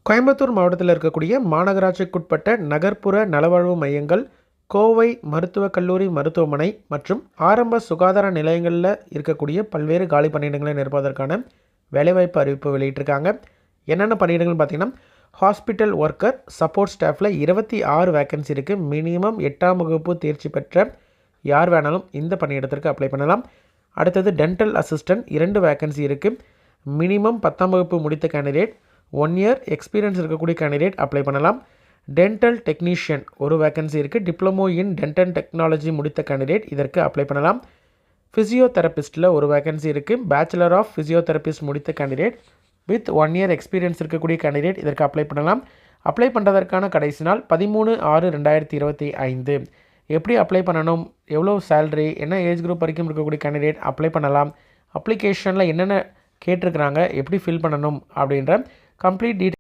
கோயம்புத்தூர் மாவட்டத்தில் இருக்கக்கூடிய மாநகராட்சிக்குட்பட்ட நகர்ப்புற நலவாழ்வு மையங்கள், கோவை மருத்துவக் கல்லூரி மருத்துவமனை மற்றும் ஆரம்ப சுகாதார நிலையங்களில் இருக்கக்கூடிய பல்வேறு காலி பணியிடங்களை நிரப்புவதற்கான வேலைவாய்ப்பு அறிவிப்பு வெளியிட்டிருக்காங்க. என்னென்ன பணியிடங்கள்னு பார்த்தீங்கன்னா, ஹாஸ்பிட்டல் ஒர்க்கர் சப்போர்ட் ஸ்டாஃபில் 26 வேக்கன்சி இருக்குது. மினிமம் 8ஆம் வகுப்பு தேர்ச்சி பெற்ற யார் வேணாலும் இந்த பணியிடத்திற்கு அப்ளை பண்ணலாம். அடுத்தது டென்டல் அசிஸ்டன்ட் 2 வேக்கன்சி இருக்குது. மினிமம் 10ஆம் வகுப்பு முடித்த கேண்டிடேட், 1 இயர் எக்ஸ்பீரியன்ஸ் இருக்கக்கூடிய கேண்டிடேட் அப்ளை பண்ணலாம். டென்டல் டெக்னீஷியன் ஒரு வேக்கன்சி இருக்குது. டிப்ளமோ இன் டென்டல் டெக்னாலஜி முடித்த கேண்டிடேட் இதற்கு அப்ளை பண்ணலாம். ஃபிசியோதெரபிஸ்ட்டில் ஒரு வேக்கன்சி இருக்குது. பேச்சுலர் ஆஃப் ஃபிசியோதெரபிஸ்ட் முடித்த கேண்டிடேட் வித் 1 இயர் எக்ஸ்பீரியன்ஸ் இருக்கக்கூடிய கேண்டிடேட் இதற்கு அப்ளை பண்ணலாம். அப்ளை பண்ணுறதற்கான கடைசி நாள் 13/6/2025. எப்படி அப்ளை பண்ணணும், எவ்வளோ சேலரி, என்ன ஏஜ் குரூப் வரைக்கும் இருக்கக்கூடிய கேண்டிடேட் அப்ளை பண்ணலாம், அப்ளிகேஷனில் என்னென்ன கேட்டிருக்கிறாங்க, எப்படி ஃபில் பண்ணணும் அப்படின்ற கம்ப்ளீட் டீட்டெயில்